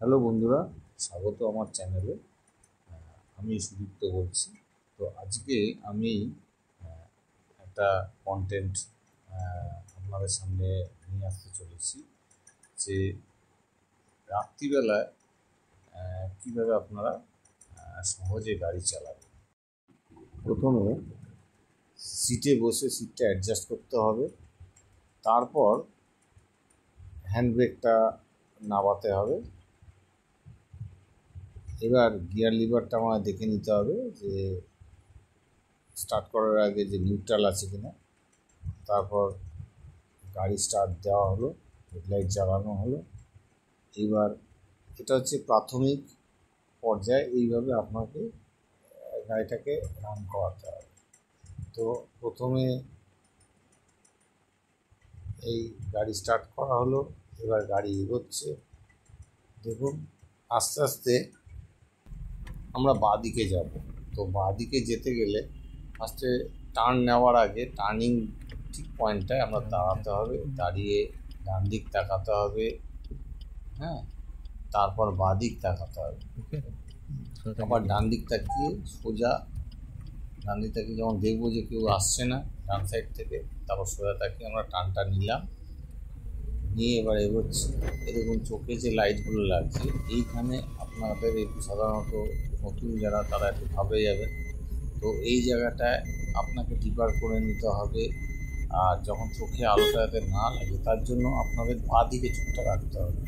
Hello বন্ধুরা, স্বাগত আমার চ্যানেলে। আমি সুদীপ্ত বলছি। তো আজকে আমি একটা কন্টেন্ট আপনাদের সামনে নিয়ে আসতে চলেছি যে রাত্রিবেলায় কীভাবে আপনারা সহজে গাড়ি চালাবেন। প্রথমে সিটে বসে সিটটা অ্যাডজাস্ট করতে হবে, তারপর হ্যান্ড ব্রেকটা নামাতে হবে। এবার গিয়ার লিভারটা আমায় দেখে নিতে হবে যে স্টার্ট করার আগে যে নিউট্রাল আছে কিনা। তারপর গাড়ি স্টার্ট দেওয়া হলো, হেডলাইট জ্বালানো হলো। এবার এটা হচ্ছে প্রাথমিক পর্যায়ে, এইভাবে আপনাকে গাড়িটাকে রান করাতে হবে। তো প্রথমে এই গাড়ি স্টার্ট করা হলো, এবার গাড়ি এগোচ্ছে। দেখুন আস্তে আস্তে আমরা বাঁ দিকে যাব। তো বাঁ দিকে যেতে গেলে ফার্স্টে টার্ন নেওয়ার আগে টার্নিং ঠিক পয়েন্টটায় আমরা দাঁড়াতে হবে, দাঁড়িয়ে ডান দিক তাকাতে হবে, হ্যাঁ, তারপর বাঁ দিক তাকাতে হবে। আবার ডান দিক তাকিয়ে সোজা, ডান দিক তাকিয়ে যখন দেখবো যে কেউ আসছে না ডান সাইড থেকে, তারপর সোজা তাকিয়ে আমরা টার্নটা নিলাম, নিয়ে এবার এগোচ্ছি। এরকম চোখে যে লাইটগুলো লাগছে এইখানে আপনাদের একটু সাধারণত নতুন যারা তারা একটু ভাবে যাবে। তো এই জায়গাটায় আপনাকে ডিপার করে নিতে হবে। আর যখন চোখে আলোটা যাতে না লাগে তার জন্য আপনাদের বাঁ দিকে চোখটা রাখতে হবে।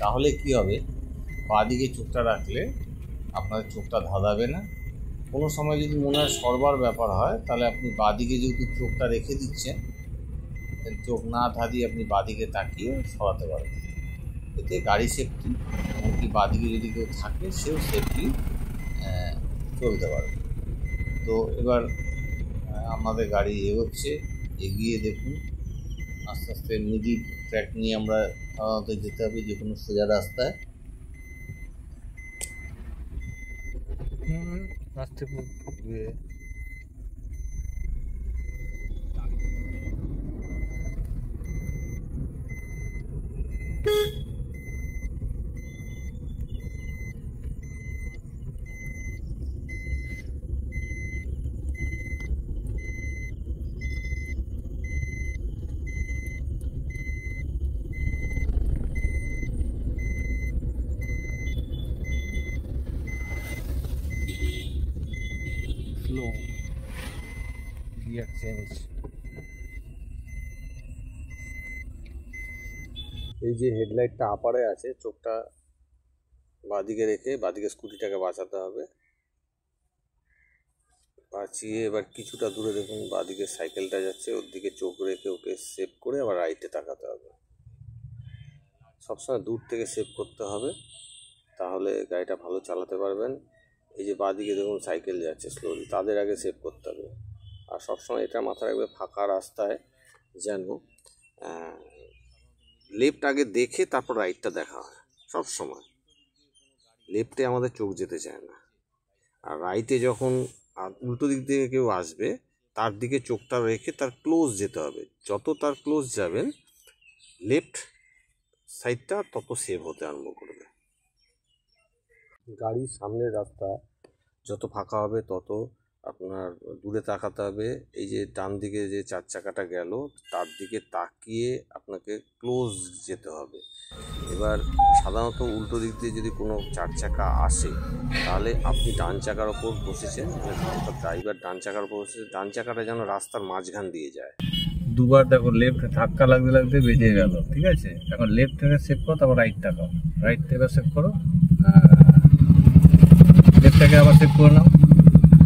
তাহলে কি হবে, বাঁ দিকে চোখটা রাখলে আপনাদের চোখটা ধাঁধাবে না। কোনো সময় যদি মনে হয় সরবার ব্যাপার হয় তাহলে আপনি বাঁ দিকে যেহেতু চোখটা রেখে দিচ্ছেন, চোখ না ধাঁধিয়ে আপনি বাঁ দিকে তাকিয়ে সরাতে পারবেন। এতে গাড়ি সেফটি, এমনকি বাঁ দিকে যদি কেউ থাকে সেও সেফটি চলতে পারবে। তো এবার আমাদের গাড়ি এগোচ্ছে, এগিয়ে দেখুন আস্তে আস্তে মিডিল ট্র্যাক নিয়ে আমরা সাধারণত যেতে হবে যে কোনো সোজা রাস্তায়। আস্তে স্লো গিয়ার চেঞ্জ। এই যে হেডলাইটটা আপারে আছে, চোখটা বাঁদিকে রেখে বাঁদিকে স্কুটিটাকে বাঁচাতে হবে। বাঁচিয়ে এবার কিছুটা দূরে দেখুন বাঁদিকে সাইকেলটা যাচ্ছে, ওর দিকে চোখ রেখে ওকে সেভ করে আবার রাইটে তাকাতে হবে। সবসময় দূর থেকে সেভ করতে হবে, তাহলে গাড়িটা ভালো চালাতে পারবেন। এই যে বাঁদিকে দেখুন সাইকেল যাচ্ছে স্লোলি, তাদের আগে সেভ করতে হবে। আর সবসময় এটা মাথায় রাখবে ফাঁকা রাস্তায় যেন লেফট আগে দেখে তারপর রাইটটা দেখা হয়। সব সময় লেফটে আমাদের চোখ যেতে চায় না, আর রাইটে যখন উল্টো দিক থেকে কেউ আসবে তার দিকে চোখটা রেখে তার ক্লোজ যেতে হবে। যত তার ক্লোজ যাবেন লেফট সাইডটা তত সেভ হতে আরম্ভ করবে। গাড়ির সামনের রাস্তা যত ফাঁকা হবে তত আপনার দূরে তাকাতে হবে। এই যে ডান দিকে যে চার চাকাটা গেল তার দিকে তাকিয়ে আপনাকে ক্লোজ যেতে হবে। এবার সাধারণত উল্টো দিক দিয়ে যদি কোনো চার চাকা আসে তাহলে আপনি ডান চাকার ওপর বসেছেন, অর্থাৎ ড্রাইভার ডান চাকার ওপর বসেছে, ডান চাকাটা যেন রাস্তার মাঝখান দিয়ে যায়। দুবার দেখো লেফট ধাক্কা লাগতে লাগতে বেঁচে গেল, ঠিক আছে। এখন লেফট থেকে সেভ করো, তারপর রাইট তাকাও, রাইট থেকে সেভ করো, লেফটটাকে আবার সেভ করে নাও।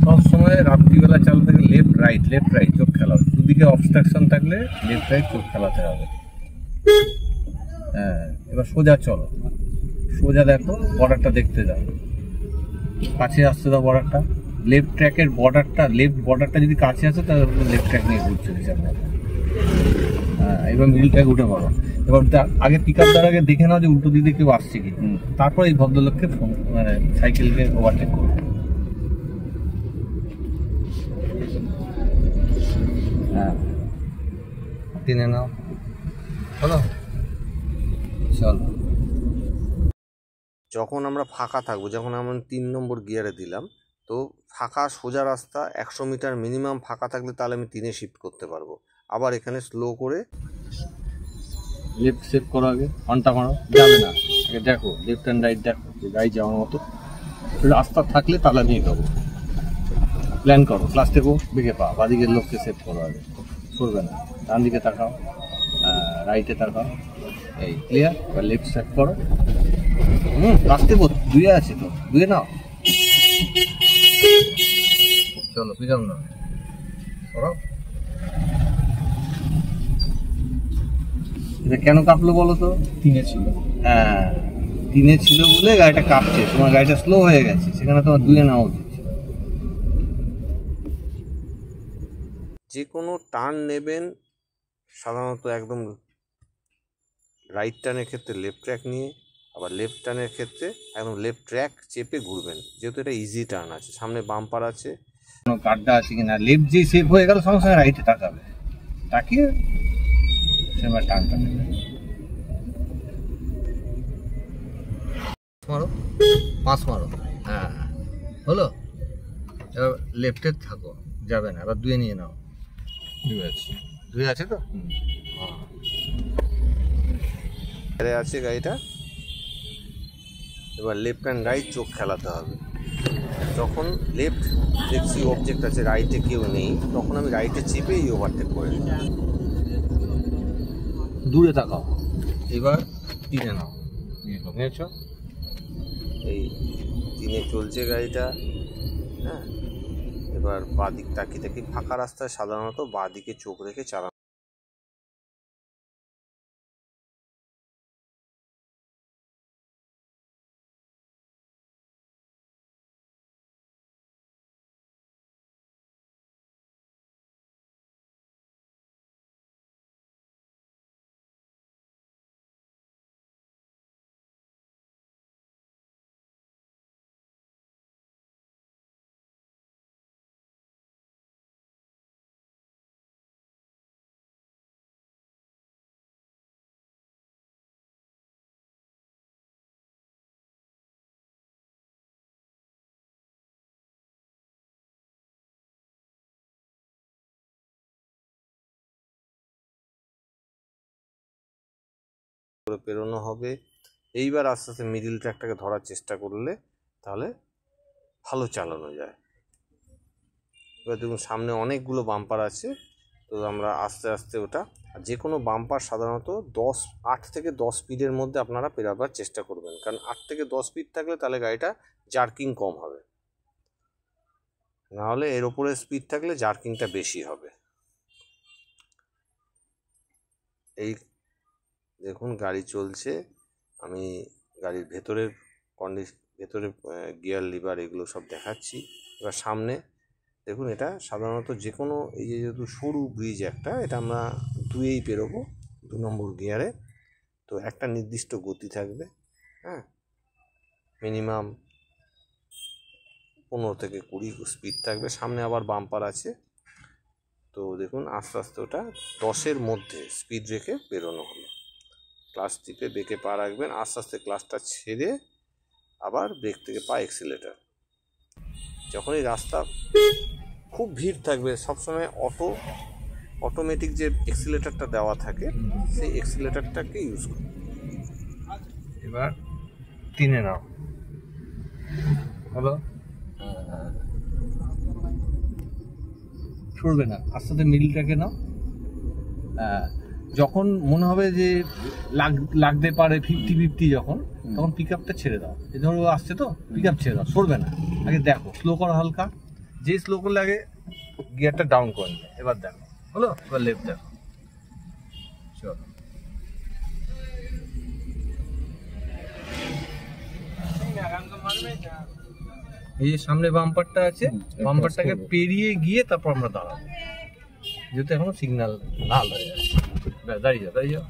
সবসময় রাত্রিবেলা চালাতে গেলে লেফট রাইট চোখ খেলাও। দুদিকে অবস্ট্রাকশন থাকলে লেফট রাইট চোখ খেলাতে হবে। হ্যাঁ, এবার সোজা চলো, সোজা দেখো, বর্ডারটা দেখতে যাও, কাছে আসতে দাও বর্ডারটা। লেফট ট্র্যাকের বর্ডারটা, লেফট বর্ডারটা যদি কাছে আসে তাহলে লেফট ট্র্যাক নিয়ে ঘুরছে আপনার। হ্যাঁ, এবার মিডল ট্র্যাক উঠে পড়ো। এবার আগে পিক আপ দেওয়ার আগে দেখে নাও যে উল্টো দিকে কেউ আসছে কি, তারপর এই ভদ্রলোককে সাইকেলকে ওভারটেক করো। হ্যাঁ, টেনে নাও, চলো চলো। যখন আমরা ফাঁকা থাকবো, যখন আমরা 3 নম্বর গিয়ারে দিলাম, তো ফাঁকা সোজা রাস্তা 100 মিটার মিনিমাম ফাঁকা থাকলে তাহলে আমি 3-এ শিফট করতে পারবো। আবার এখানে স্লো করে লেফট সেভ করো, আগে অনটা মারো, যাবে না, আগে দেখো লেফট অ্যান্ড রাইট, দেখো গাড়ি যাওয়ার মতো রাস্তা থাকলে তাহলে নিয়ে যাবো। প্ল্যান করো, ক্লাস টেপো, বেঁকে পা, বাদিকের লোককে সেভ করো, আগে করবে না, ডান দিকে তাকাও, রাইটে তাকাও, এই ক্লিয়ার। এবার লেফট সেভ করো, ক্লাস টেপো, 2-এ আছে তো, 2-এ নাও, চলো পিছন না সরাও। এটা কেন কাঁপলো বলো তো? 3-এ ছিল। হ্যাঁ, 3-এ ছিল বলে গাড়িটা কাঁপছে, তোমার গাড়িটা স্লো হয়ে গেছে, সেখানে তোমার 2-এ নেওয়া উচিত। যে কোনো টার্ন নেবেন সাধারণত একদম রাইট টার্নের ক্ষেত্রে লেফট ট্র্যাক নিয়ে, আবার লেফট টার্নের ক্ষেত্রে একদম লেফট ট্র্যাক চেপে ঘুরবেন, যেহেতু এটা ইজি টার্ন আছে, সামনে বাম্পার আছে। কোনো গাড্ডা আছে কিনা, লেফট যেই সেভ হয়ে গেল সঙ্গে সঙ্গে রাইটে তাকাবে, তাকিয়ে সেবার টার্নটা নেবে। মারো, 5 মারো, হ্যাঁ হলো। এবার লেফটে থাকো, যাবে না, এবার 2-এ নিয়ে নাও। 2 আছে তো, আছে গাড়িটা। এবার লেফট অ্যান্ড রাইট চোখ খেলাতে হবে। যখন লেফট দেখছি অবজেক্ট আছে, রাইটে কেউ নেই, তখন আমি রাইটে চেপেই ওভারটেক করে নিই। দূরে তাকাও, এবার 3-এ নাও, নিয়েছো, এই 3-এ চলছে গাড়িটা। হ্যাঁ, এবার বাঁদিক তাকিয়ে তাকিয়ে, ফাঁকা রাস্তায় সাধারণত বাঁদিকে চোখ রেখে চালানো। পেরোনো হবে। এইবার আস্তে আস্তে মিডিল ট্র্যাকটাকে ধরার চেষ্টা করলে তাহলে ভালো চালানো যায়। এবার দেখুন সামনে অনেকগুলো বাম্পার আছে, তো আমরা আস্তে আস্তে ওটা, আর যে কোনো বাম্পার সাধারণত 8 থেকে 10 স্পিডের মধ্যে আপনারা পেরাবার চেষ্টা করবেন, কারণ 8 থেকে 10 স্পিড থাকলে তাহলে গাড়িটা জার্কিং কম হবে, নাহলে এর ওপরে স্পিড থাকলে জার্কিংটা বেশি হবে। এই দেখুন গাড়ি চলছে, আমি গাড়ির ভেতরের গিয়ার লিভার এগুলো সব দেখাচ্ছি। এবার সামনে দেখুন, এটা সাধারণত যে কোনো, এই যে যেহেতু সরু ব্রিজ একটা, এটা আমরা 2-এই পেরোবো, 2 নম্বর গিয়ারে, তো একটা নির্দিষ্ট গতি থাকবে। হ্যাঁ, মিনিমাম 15 থেকে 20 স্পিড থাকবে। সামনে আবার বাম্পার আছে, তো দেখুন আস্তে আস্তে ওটা 10-এর মধ্যে স্পিড রেখে বেরোনো হলো। ক্লাস টিপে ব্রেকে পা রাখবেন, আস্তে আস্তে ক্লাসটা ছেড়ে আবার ব্রেক থেকে পা এক্সিলেটার। যখনই রাস্তা খুব ভিড় থাকবে, সবসময় অটোমেটিক যে এক্সিলেটারটা দেওয়া থাকে, সেই এক্সিলেটারটাকে ইউজ করুন। এবার 3-এ নাও, হলো, ছুটবে না, আস্তে আস্তে মিডিলটাকে নাও। যখন মনে হবে যে লাগতে পারে 50-50 যখন, তখন পিক আপটা ছেড়ে দাও। এই ধরো আসছে তো, পিক আপ ছেড়ে দাও, সরবে না, আগে দেখো, স্লো করো হালকা, যে স্লো করলে আগে গিয়ারটা ডাউন করে নেবে। এবার দেখো, হলো, এবার লেফট দেখো, চলো। এই যে সামনে বাম্পারটা আছে, বাম্পারটাকে পেরিয়ে গিয়ে তারপর আমরা দাঁড়াবো, যেহেতু এখনো সিগন্যাল লাল হয়ে আছে। দাঁড়িয়ে যাও, দাঁড়িয়ে যাও।